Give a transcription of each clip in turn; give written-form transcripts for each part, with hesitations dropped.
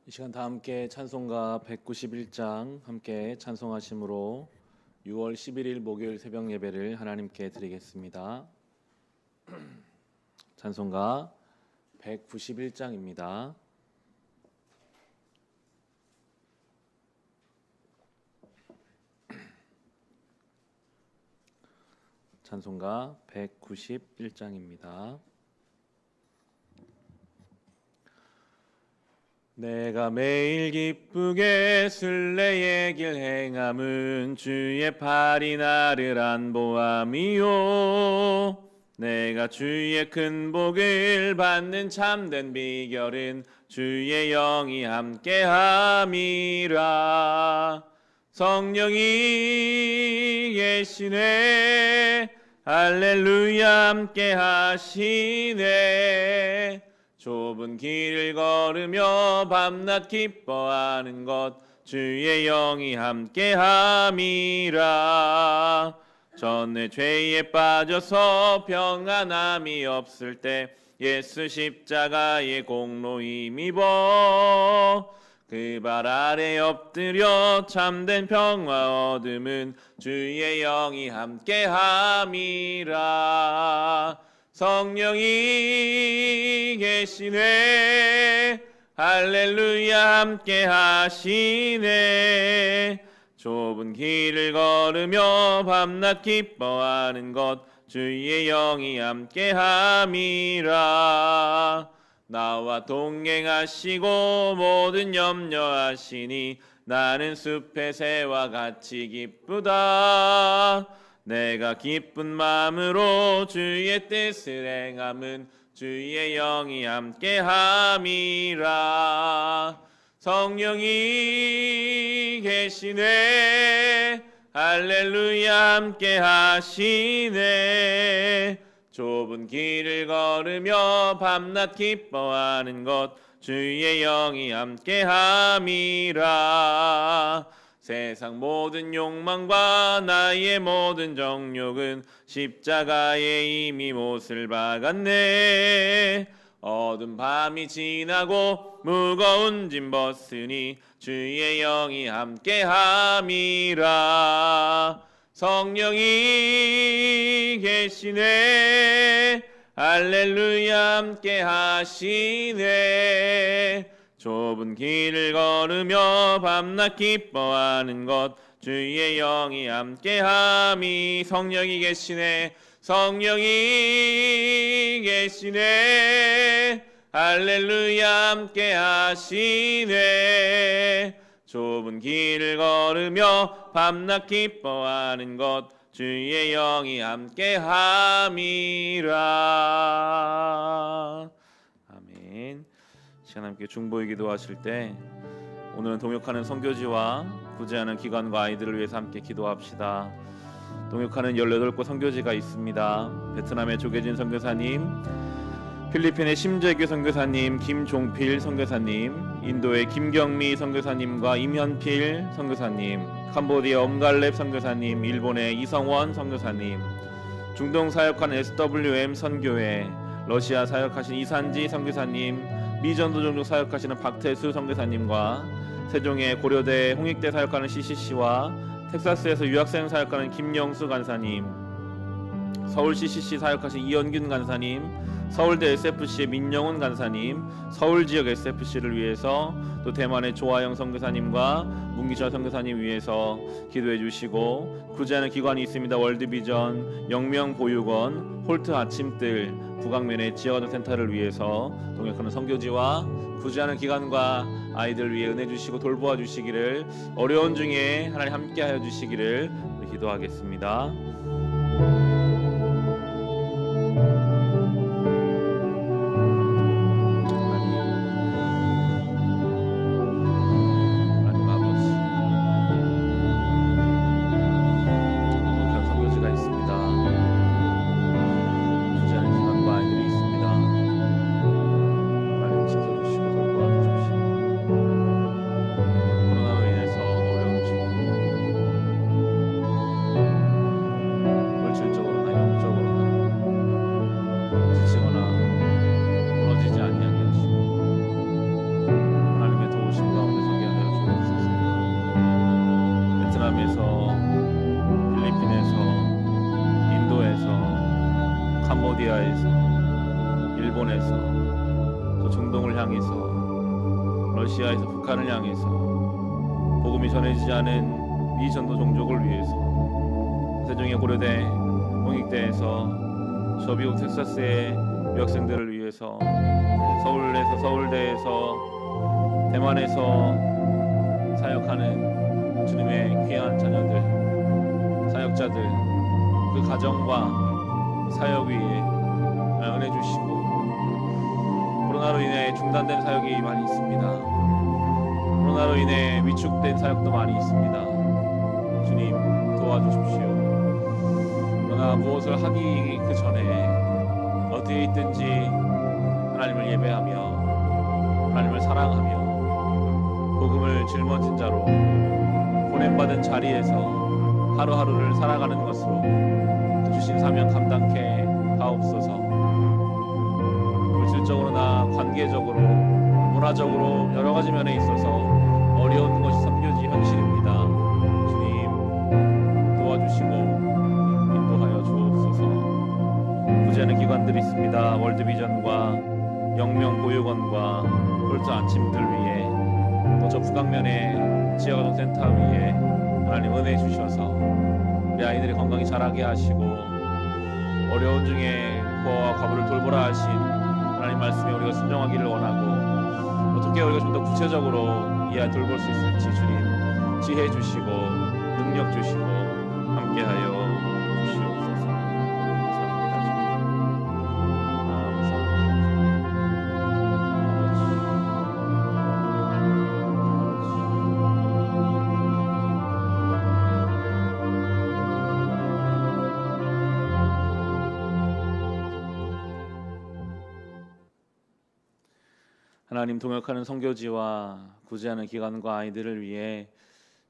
이 시간 다 함께 찬송가 191장 함께 찬송하심으로 6월 11일 목요일 새벽 예배를 하나님께 드리겠습니다. 찬송가 191장입니다. 찬송가 191장입니다. 내가 매일 기쁘게 순례의 길 행함은 주의 팔이 나를 안보함이요. 내가 주의 큰 복을 받는 참된 비결은 주의 영이 함께함이라. 성령이 계시네, 할렐루야 함께하시네. 좁은 길을 걸으며 밤낮 기뻐하는 것 주의 영이 함께함이라. 전에 죄에 빠져서 평안함이 없을 때 예수 십자가의 공로 힘입어 그 발 아래 엎드려 참된 평화 얻음은 주의 영이 함께함이라. 성령이 계시네, 할렐루야 함께하시네. 좁은 길을 걸으며 밤낮 기뻐하는 것 주의 영이 함께함이라. 나와 동행하시고 모든 염려하시니 나는 숲의 새와 같이 기쁘다. 내가 기쁜 마음으로 주의 뜻을 행함은 주의 영이 함께함이라. 성령이 계시네, 할렐루야 함께하시네. 좁은 길을 걸으며 밤낮 기뻐하는 것 주의 영이 함께함이라. 세상 모든 욕망과 나의 모든 정욕은 십자가에 이미 못을 박았네. 어두운 밤이 지나고 무거운 짐 벗으니 주의 영이 함께함이라. 성령이 계시네, 할렐루야 함께하시네. 좁은 길을 걸으며 밤낮 기뻐하는 것 주의 영이 함께함이. 성령이 계시네, 성령이 계시네, 할렐루야 함께하시네. 좁은 길을 걸으며 밤낮 기뻐하는 것 주의 영이 함께함이라. 아멘. 시간 함께 중보의 기도하실 때 오늘은 동역하는 선교지와 구제하는 기관과 아이들을 위해서 함께 기도합시다. 동역하는 18곳 선교지가 있습니다. 베트남의 조계진 선교사님, 필리핀의 심재규 선교사님, 김종필 선교사님, 인도의 김경미 선교사님과 임현필 선교사님, 캄보디아 엄갈렙 선교사님, 일본의 이성원 선교사님, 중동 사역하는 SWM 선교회, 러시아 사역하신 이산지 선교사님, 미전도 종족 사역하시는 박태수 선교사님과 세종의 고려대 홍익대 사역하는 CCC와 텍사스에서 유학생 사역하는 김영수 간사님, 서울 CCC 사역하신 이현균 간사님, 서울대 SFC의 민영훈 간사님, 서울지역 SFC를 위해서 또 대만의 조아영 선교사님과 문기철 선교사님 위해서 기도해 주시고, 구제하는 기관이 있습니다. 월드비전, 영명보육원, 홀트 아침뜰, 북악면의 지역아동센터를 위해서 동역하는 선교지와 구제하는 기관과 아이들 위해 은혜 주시고 돌보아 주시기를, 어려운 중에 하나님 함께하여 주시기를 기도하겠습니다. 중동을 향해서, 러시아에서 북한을 향해서 복음이 전해지지 않은 미전도 종족을 위해서, 세종의 고려대 홍익대에서 저 미국 텍사스의 유학생들을 위해서, 서울대에서 대만에서 사역하는 주님의 귀한 자녀들, 사역자들, 그 가정과 사역 위에 은혜 주시고, 코로나로 인해 중단된 사역이 많이 있습니다. 코로나로 인해 위축된 사역도 많이 있습니다. 주님 도와주십시오. 그러나 무엇을 하기 그 전에 어디에 있든지 하나님을 예배하며 하나님을 사랑하며 복음을 짊어진 자로 보냄받은 자리에서 하루하루를 살아가는 것으로 주신 사명 감당케 하옵소서. 물질적으로나 관계적으로 문화적으로 여러 가지 면에 있어서 어려운 것이 선교지 현실입니다. 주님 도와주시고 인도하여 주옵소서. 구제하는 기관들이 있습니다. 월드비전과 영명보육원과 홀저 안침들 위에, 또 저 북악면의 지역아동센터 위에 하나님 은혜 주셔서 우리 아이들이 건강히 자라게 하시고, 어려운 중에 구어와 과부를 돌보라 하신 하나님 말씀에 우리가 순종하기를 원하고, 어떻게 우리가 좀 더 구체적으로 이 아이 돌볼 수 있을지 주님 지혜 주시고 능력 주시고 함께하여 주시옵소서. 감사합니다 하나님, 동역하는 선교지와 구제하는 기관과 아이들을 위해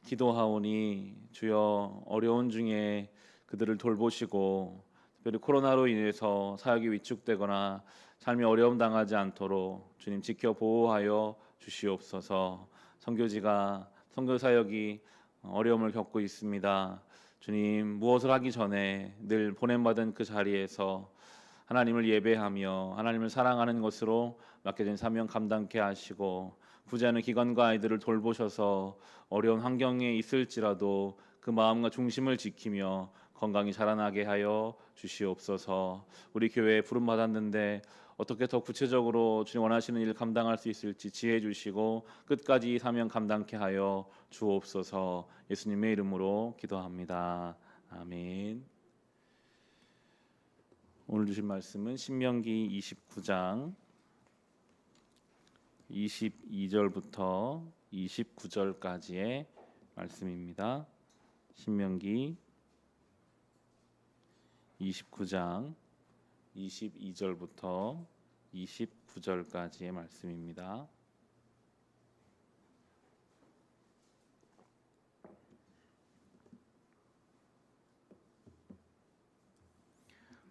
기도하오니 주여, 어려운 중에 그들을 돌보시고, 특별히 코로나로 인해서 사역이 위축되거나 삶이 어려움 당하지 않도록 주님 지켜 보호하여 주시옵소서. 선교지가, 선교 사역이 어려움을 겪고 있습니다. 주님, 무엇을 하기 전에 늘 보냄받은 그 자리에서 하나님을 예배하며 하나님을 사랑하는 것으로 맡겨진 사명 감당케 하시고, 구제하는 기관과 아이들을 돌보셔서 어려운 환경에 있을지라도 그 마음과 중심을 지키며 건강히 자라나게 하여 주시옵소서. 우리 교회에 부름 받았는데 어떻게 더 구체적으로 주님 원하시는 일 감당할 수 있을지 지혜 주시고 끝까지 사명 감당케 하여 주옵소서. 예수님의 이름으로 기도합니다. 아멘. 오늘 주신 말씀은 신명기 29장 22절부터 29절까지의 말씀입니다. 신명기 29장 22절부터 29절까지의 말씀입니다.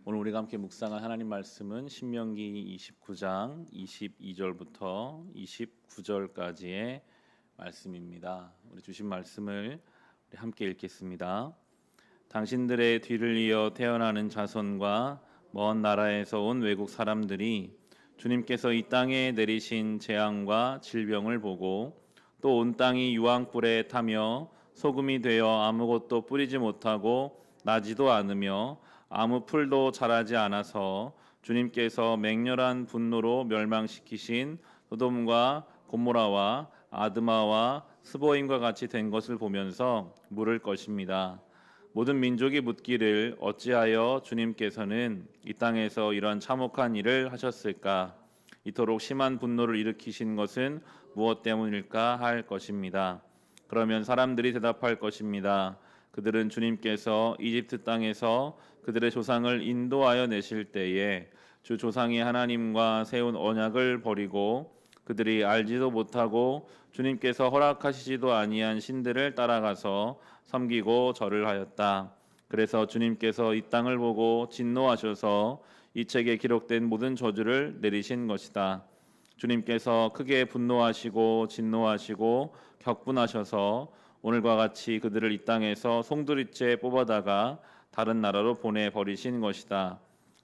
오늘 우리가 함께 묵상할 하나님 말씀은 신명기 29장 22절부터 29절까지의 말씀입니다. 우리 주신 말씀을 우리 함께 읽겠습니다. 당신들의 뒤를 이어 태어나는 자손과 먼 나라에서 온 외국 사람들이 주님께서 이 땅에 내리신 재앙과 질병을 보고, 또 온 땅이 유황불에 타며 소금이 되어 아무것도 뿌리지 못하고 나지도 않으며 아무 풀도 자라지 않아서 주님께서 맹렬한 분노로 멸망시키신 소돔과 고모라와 아드마와 스보임과 같이 된 것을 보면서 물을 것입니다. 모든 민족이 묻기를 어찌하여 주님께서는 이 땅에서 이런 참혹한 일을 하셨을까? 이토록 심한 분노를 일으키신 것은 무엇 때문일까 할 것입니다. 그러면 사람들이 대답할 것입니다. 그들은 주님께서 이집트 땅에서 그들의 조상을 인도하여 내실 때에 주 조상의 하나님과 세운 언약을 버리고 그들이 알지도 못하고 주님께서 허락하시지도 아니한 신들을 따라가서 섬기고 절을 하였다. 그래서 주님께서 이 땅을 보고 진노하셔서 이 책에 기록된 모든 저주를 내리신 것이다. 주님께서 크게 분노하시고 진노하시고 격분하셔서 오늘과 같이 그들을 이 땅에서 송두리째 뽑아다가 다른 나라로 보내버리신 것이다.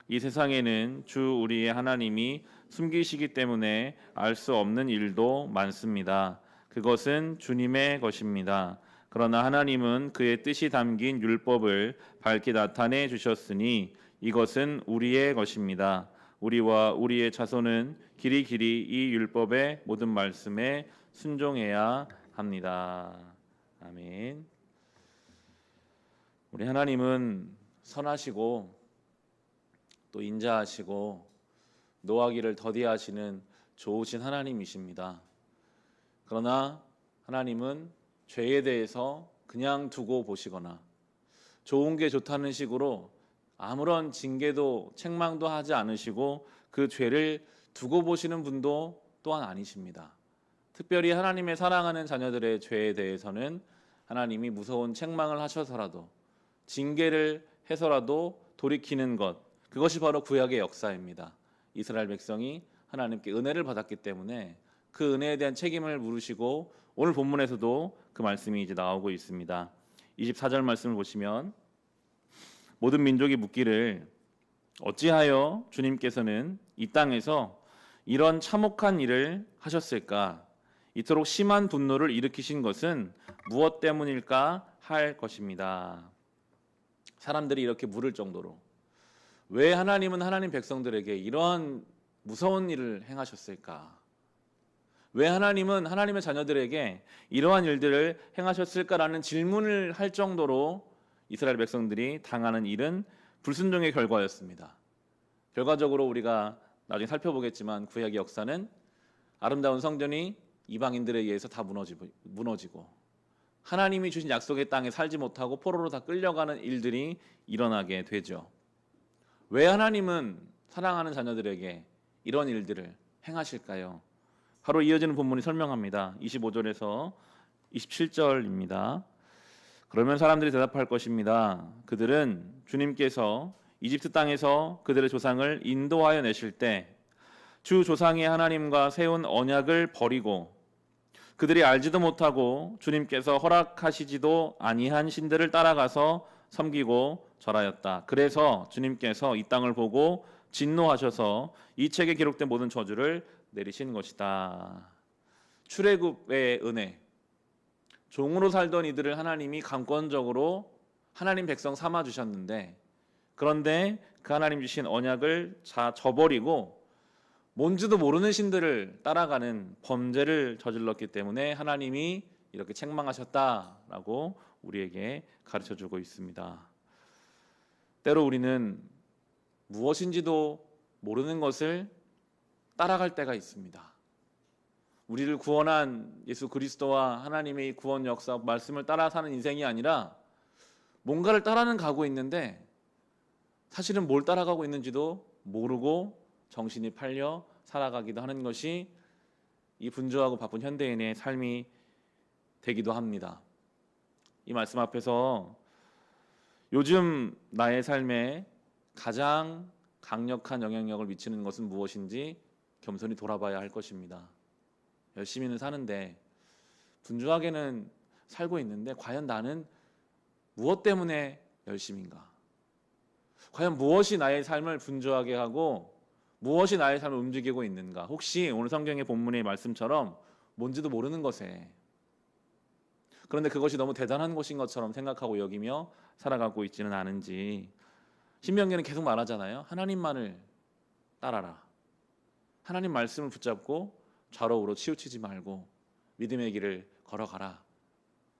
이 세상에는 주 우리의 하나님이 숨기시기 때문에 알 수 없는 일도 많습니다. 그것은 주님의 것입니다. 그러나 하나님은 그의 뜻이 담긴 율법을 밝히 나타내 주셨으니 이것은 우리의 것입니다. 우리와 우리의 자손은 길이 이 율법의 모든 말씀에 순종해야 합니다. 아멘. 우리 하나님은 선하시고 또 인자하시고 노하기를 더디하시는 좋으신 하나님이십니다. 그러나 하나님은 죄에 대해서 그냥 두고 보시거나 좋은 게 좋다는 식으로 아무런 징계도 책망도 하지 않으시고 그 죄를 두고 보시는 분도 또한 아니십니다. 특별히 하나님의 사랑하는 자녀들의 죄에 대해서는 하나님이 무서운 책망을 하셔서라도 징계를 해서라도 돌이키는 것, 그것이 바로 구약의 역사입니다. 이스라엘 백성이 하나님께 은혜를 받았기 때문에 그 은혜에 대한 책임을 물으시고 오늘 본문에서도 그 말씀이 이제 나오고 있습니다. 24절 말씀을 보시면 모든 민족이 묻기를 어찌하여 주님께서는 이 땅에서 이런 참혹한 일을 하셨을까? 이토록 심한 분노를 일으키신 것은 무엇 때문일까 할 것입니다. 사람들이 이렇게 물을 정도로 왜 하나님은 하나님 백성들에게 이러한 무서운 일을 행하셨을까? 왜 하나님은 하나님의 자녀들에게 이러한 일들을 행하셨을까라는 질문을 할 정도로 이스라엘 백성들이 당하는 일은 불순종의 결과였습니다. 결과적으로 우리가 나중에 살펴보겠지만 구약의 역사는 아름다운 성전이 이방인들에 의해서 다 무너지고 하나님이 주신 약속의 땅에 살지 못하고 포로로 다 끌려가는 일들이 일어나게 되죠. 왜 하나님은 사랑하는 자녀들에게 이런 일들을 행하실까요? 바로 이어지는 본문이 설명합니다. 25절에서 27절입니다. 그러면 사람들이 대답할 것입니다. 그들은 주님께서 이집트 땅에서 그들의 조상을 인도하여 내실 때 주 조상의 하나님과 세운 언약을 버리고 그들이 알지도 못하고 주님께서 허락하시지도 아니한 신들을 따라가서 섬기고 절하였다. 그래서 주님께서 이 땅을 보고 진노하셔서 이 책에 기록된 모든 저주를 내리신 것이다. 출애굽의 은혜, 종으로 살던 이들을 하나님이 강권적으로 하나님 백성 삼아 주셨는데, 그런데 그 하나님 주신 언약을 저버리고 뭔지도 모르는 신들을 따라가는 범죄를 저질렀기 때문에 하나님이 이렇게 책망하셨다라고 우리에게 가르쳐주고 있습니다. 때로 우리는 무엇인지도 모르는 것을 따라갈 때가 있습니다. 우리를 구원한 예수 그리스도와 하나님의 구원 역사 말씀을 따라 사는 인생이 아니라 뭔가를 따라는 가고 있는데 사실은 뭘 따라가고 있는지도 모르고 정신이 팔려 살아가기도 하는 것이 이 분주하고 바쁜 현대인의 삶이 되기도 합니다. 이 말씀 앞에서 요즘 나의 삶에 가장 강력한 영향력을 미치는 것은 무엇인지 겸손히 돌아봐야 할 것입니다. 열심히는 사는데 분주하게는 살고 있는데 과연 나는 무엇 때문에 열심인가? 과연 무엇이 나의 삶을 분주하게 하고 무엇이 나의 삶을 움직이고 있는가? 혹시 오늘 성경의 본문의 말씀처럼 뭔지도 모르는 것에, 그런데 그것이 너무 대단한 것인 것처럼 생각하고 여기며 살아가고 있지는 않은지. 신명기는 계속 말하잖아요. 하나님만을 따라라. 하나님 말씀을 붙잡고 좌로우로 치우치지 말고 믿음의 길을 걸어가라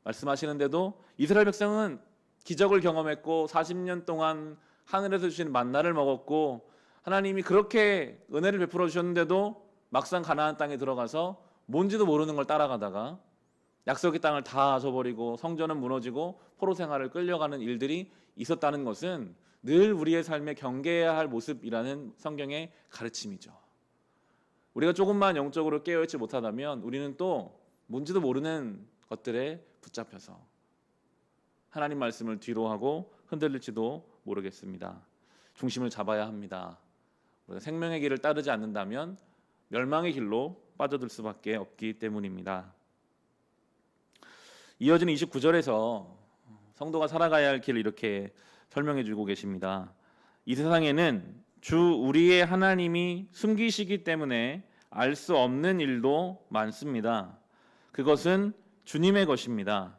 말씀하시는데도 이스라엘 백성은 기적을 경험했고 40년 동안 하늘에서 주신 만나를 먹었고 하나님이 그렇게 은혜를 베풀어 주셨는데도 막상 가나안 땅에 들어가서 뭔지도 모르는 걸 따라가다가 약속의 땅을 다 저버리고 성전은 무너지고 포로 생활을 끌려가는 일들이 있었다는 것은 늘 우리의 삶에 경계해야 할 모습이라는 성경의 가르침이죠. 우리가 조금만 영적으로 깨어있지 못하다면 우리는 또 뭔지도 모르는 것들에 붙잡혀서 하나님 말씀을 뒤로하고 흔들릴지도 모르겠습니다. 중심을 잡아야 합니다. 우리가 생명의 길을 따르지 않는다면 멸망의 길로 빠져들 수밖에 없기 때문입니다. 이어지는 29절에서 성도가 살아가야 할 길을 이렇게 설명해 주고 계십니다. 이 세상에는 주 우리의 하나님이 숨기시기 때문에 알 수 없는 일도 많습니다. 그것은 주님의 것입니다.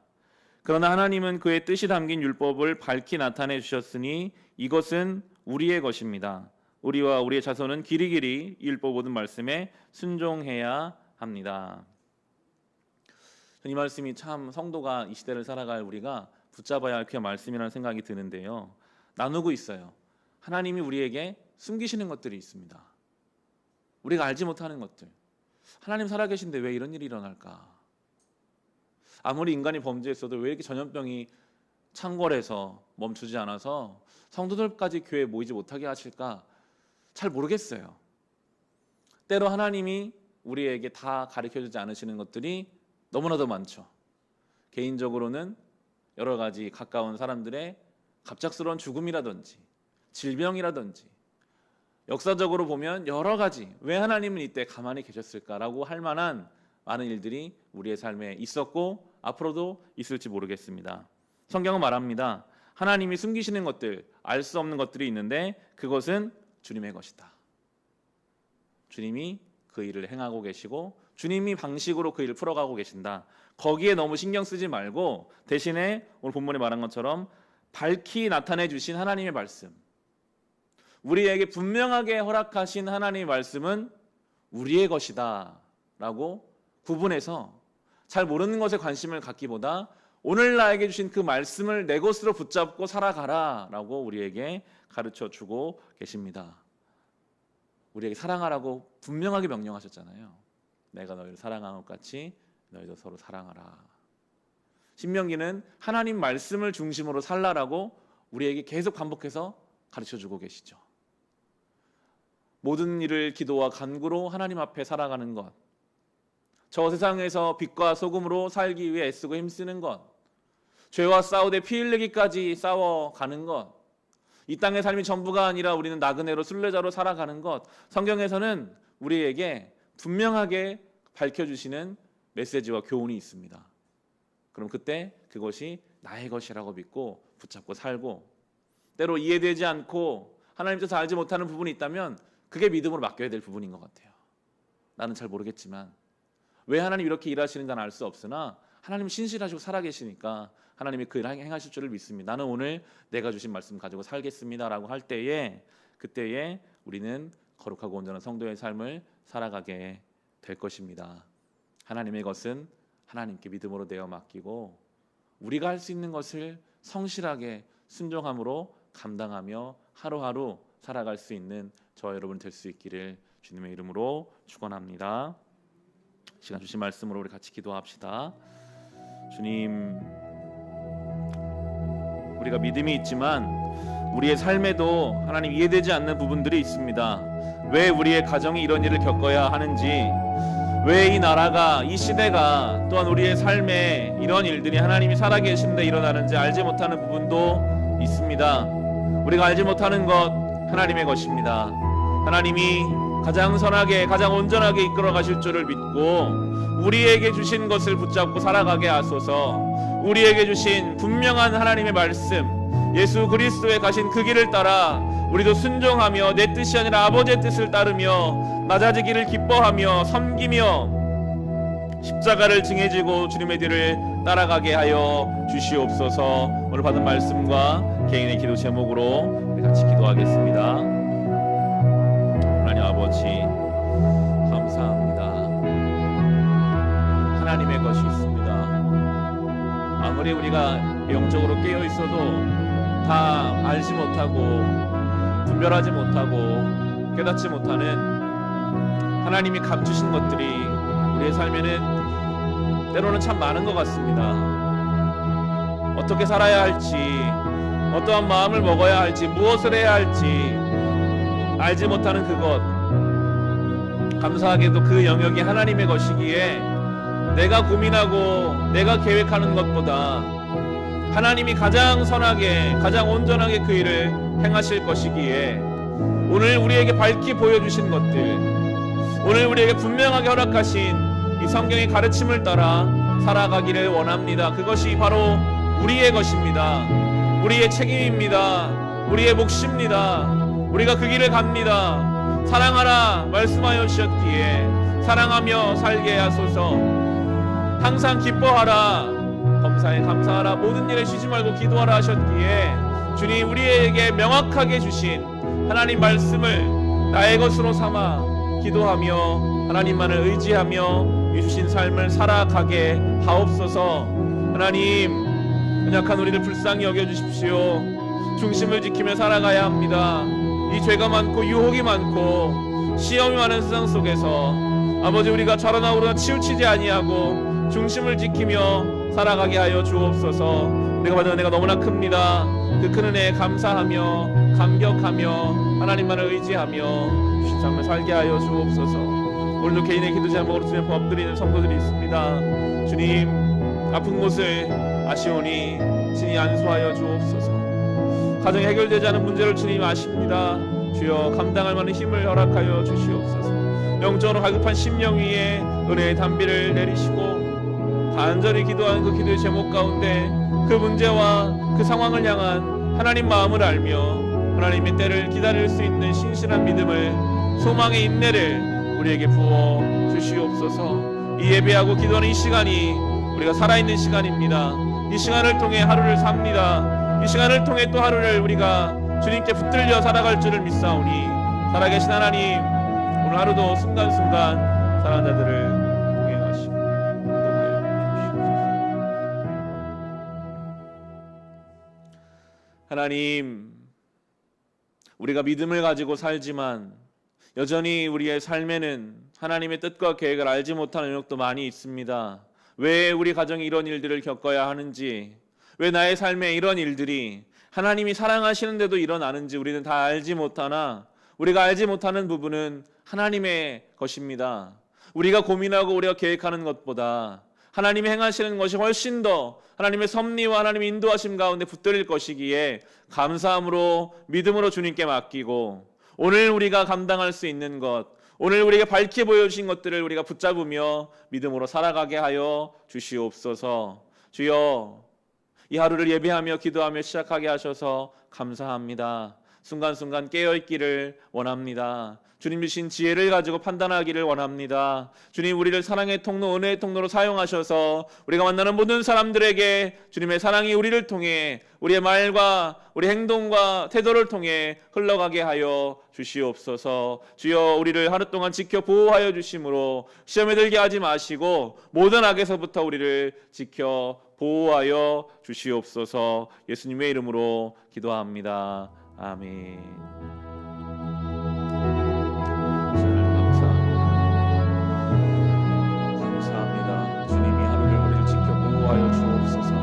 그러나 하나님은 그의 뜻이 담긴 율법을 밝히 나타내 주셨으니 이것은 우리의 것입니다. 우리와 우리의 자손은 길이길이 이 율법 모든 말씀에 순종해야 합니다. 이 말씀이 참 성도가 이 시대를 살아갈 우리가 붙잡아야 할 그 말씀이라는 생각이 드는데요. 나누고 있어요. 하나님이 우리에게 숨기시는 것들이 있습니다. 우리가 알지 못하는 것들. 하나님 살아계신데 왜 이런 일이 일어날까? 아무리 인간이 범죄했어도 왜 이렇게 전염병이 창궐해서 멈추지 않아서 성도들까지 교회에 모이지 못하게 하실까? 잘 모르겠어요. 때로 하나님이 우리에게 다 가르쳐주지 않으시는 것들이 너무나도 많죠. 개인적으로는 여러 가지 가까운 사람들의 갑작스러운 죽음이라든지 질병이라든지 역사적으로 보면 여러 가지 왜 하나님은 이때 가만히 계셨을까라고 할 만한 많은 일들이 우리의 삶에 있었고 앞으로도 있을지 모르겠습니다. 성경은 말합니다. 하나님이 숨기시는 것들, 알 수 없는 것들이 있는데 그것은 주님의 것이다. 주님이 그 일을 행하고 계시고 주님이 방식으로 그 일을 풀어가고 계신다. 거기에 너무 신경 쓰지 말고 대신에 오늘 본문에 말한 것처럼 밝히 나타내 주신 하나님의 말씀, 우리에게 분명하게 허락하신 하나님의 말씀은 우리의 것이다 라고 구분해서 잘 모르는 것에 관심을 갖기보다 오늘 나에게 주신 그 말씀을 내 것으로 붙잡고 살아가라 라고 우리에게 가르쳐주고 계십니다. 우리에게 사랑하라고 분명하게 명령하셨잖아요. 내가 너희를 사랑한 것 같이 너희도 서로 사랑하라. 신명기는 하나님 말씀을 중심으로 살라라고 우리에게 계속 반복해서 가르쳐주고 계시죠. 모든 일을 기도와 간구로 하나님 앞에 살아가는 것, 저 세상에서 빛과 소금으로 살기 위해 애쓰고 힘쓰는 것, 죄와 싸우되 피 흘리기까지 싸워가는 것, 이 땅의 삶이 전부가 아니라 우리는 나그네로 순례자로 살아가는 것, 성경에서는 우리에게 분명하게 밝혀주시는 메시지와 교훈이 있습니다. 그럼 그때 그것이 나의 것이라고 믿고 붙잡고 살고, 때로 이해되지 않고 하나님 뜻을 알지 못하는 부분이 있다면 그게 믿음으로 맡겨야 될 부분인 것 같아요. 나는 잘 모르겠지만 왜 하나님 이렇게 일하시는지 나는 알 수 없으나 하나님은 신실하시고 살아계시니까 하나님이 그 일을 행하실 줄을 믿습니다. 나는 오늘 내가 주신 말씀 가지고 살겠습니다 라고 할 때에, 그때에 우리는 거룩하고 온전한 성도의 삶을 살아가게 될 것입니다. 하나님의 것은 하나님께 믿음으로 내어 맡기고 우리가 할 수 있는 것을 성실하게 순종함으로 감당하며 하루하루 살아갈 수 있는 저와 여러분 될 수 있기를 주님의 이름으로 축원합니다. 시간 주신 말씀으로 우리 같이 기도합시다. 주님, 우리가 믿음이 있지만 우리의 삶에도 하나님 이해되지 않는 부분들이 있습니다. 왜 우리의 가정이 이런 일을 겪어야 하는지, 왜 이 나라가, 이 시대가, 또한 우리의 삶에 이런 일들이 하나님이 살아계신데 일어나는지 알지 못하는 부분도 있습니다. 우리가 알지 못하는 것 하나님의 것입니다. 하나님이 가장 선하게, 가장 온전하게 이끌어 가실 줄을 믿고 우리에게 주신 것을 붙잡고 살아가게 하소서. 우리에게 주신 분명한 하나님의 말씀, 예수 그리스도에 가신 그 길을 따라 우리도 순종하며 내 뜻이 아니라 아버지의 뜻을 따르며 낮아지기를 기뻐하며 섬기며 십자가를 징해지고 주님의 뒤를 따라가게 하여 주시옵소서. 오늘 받은 말씀과 개인의 기도 제목으로 우리 같이 기도하겠습니다. 하나님 아버지, 감사합니다. 하나님의 것이 있습니다. 아무리 우리가 영적으로 깨어 있어도 다 알지 못하고 분별하지 못하고 깨닫지 못하는 하나님이 감추신 것들이 우리의 삶에는 때로는 참 많은 것 같습니다. 어떻게 살아야 할지, 어떠한 마음을 먹어야 할지, 무엇을 해야 할지 알지 못하는 그것, 감사하게도 그 영역이 하나님의 것이기에 내가 고민하고 내가 계획하는 것보다 하나님이 가장 선하게, 가장 온전하게 그 일을 행하실 것이기에 오늘 우리에게 밝히 보여주신 것들, 오늘 우리에게 분명하게 허락하신 이 성경의 가르침을 따라 살아가기를 원합니다. 그것이 바로 우리의 것입니다. 우리의 책임입니다. 우리의 몫입니다. 우리가 그 길을 갑니다. 사랑하라 말씀하여 주셨기에 사랑하며 살게 하소서. 항상 기뻐하라, 범사에 감사하라, 모든 일에 쉬지 말고 기도하라 하셨기에 주님 우리에게 명확하게 주신 하나님 말씀을 나의 것으로 삼아 기도하며 하나님만을 의지하며 이 주신 삶을 살아가게 하옵소서. 하나님, 연약한 우리를 불쌍히 여겨주십시오. 중심을 지키며 살아가야 합니다. 이 죄가 많고 유혹이 많고 시험이 많은 세상 속에서 아버지 우리가 좌로나 우로나 치우치지 아니하고 중심을 지키며 살아가게 하여 주옵소서. 우리가 받은 은혜가 너무나 큽니다. 그 큰 은혜에 감사하며 감격하며 하나님만을 의지하며 주신 삶을 살게 하여 주옵소서. 오늘도 개인의 기도 제목으로 주님 엎드리는 성도들이 있습니다. 주님, 아픈 곳을 아시오니 친히 안수하여 주옵소서. 가정에 해결되지 않은 문제를 주님 아십니다. 주여 감당할 만한 힘을 허락하여 주시옵소서. 영적으로 갈급한 심령 위에 은혜의 단비를 내리시고 간절히 기도하는 그 기도의 제목 가운데 그 문제와 그 상황을 향한 하나님 마음을 알며 하나님의 때를 기다릴 수 있는 신실한 믿음을, 소망의 인내를 우리에게 부어 주시옵소서. 이 예배하고 기도하는 이 시간이 우리가 살아있는 시간입니다. 이 시간을 통해 하루를 삽니다. 이 시간을 통해 또 하루를 우리가 주님께 붙들려 살아갈 줄을 믿사오니 살아계신 하나님, 오늘 하루도 순간순간 사랑하는 자들을 동행하시고 인도하여 주시옵소서. 하나님, 우리가 믿음을 가지고 살지만 여전히 우리의 삶에는 하나님의 뜻과 계획을 알지 못하는 영역도 많이 있습니다. 왜 우리 가정이 이런 일들을 겪어야 하는지, 왜 나의 삶에 이런 일들이 하나님이 사랑하시는데도 일어나는지 우리는 다 알지 못하나, 우리가 알지 못하는 부분은 하나님의 것입니다. 우리가 고민하고 우리가 계획하는 것보다 하나님이 행하시는 것이 훨씬 더 하나님의 섭리와 하나님의 인도하심 가운데 붙들릴 것이기에 감사함으로 믿음으로 주님께 맡기고 오늘 우리가 감당할 수 있는 것, 오늘 우리에게 밝히 보여주신 것들을 우리가 붙잡으며 믿음으로 살아가게 하여 주시옵소서. 주여, 이 하루를 예배하며 기도하며 시작하게 하셔서 감사합니다. 순간순간 깨어있기를 원합니다. 주님 주신 지혜를 가지고 판단하기를 원합니다. 주님, 우리를 사랑의 통로, 은혜의 통로로 사용하셔서 우리가 만나는 모든 사람들에게 주님의 사랑이 우리를 통해 우리의 말과 우리 행동과 태도를 통해 흘러가게 하여 주시옵소서. 주여, 우리를 하루 동안 지켜 보호하여 주심으로 시험에 들게 하지 마시고 모든 악에서부터 우리를 지켜 보호하여 주시옵소서. 예수님의 이름으로 기도합니다. 아멘. 보호하여 주옵소서.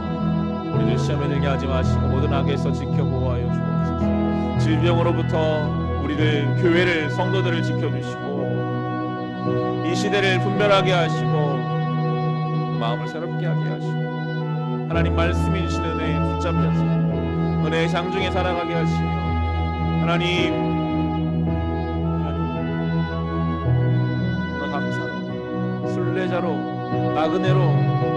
우리를 시험에 들게 하지 마시고 모든 악에서 지켜 보호하여 주옵소서. 질병으로부터 우리를, 교회를, 성도들을 지켜주시고 이 시대를 분별하게 하시고 마음을 새롭게 하게 하시고 하나님 말씀이 주시는 은혜에 붙잡혀서 은혜의 장중에 살아가게 하시며 하나님 감사로, 순례자로, 나그네로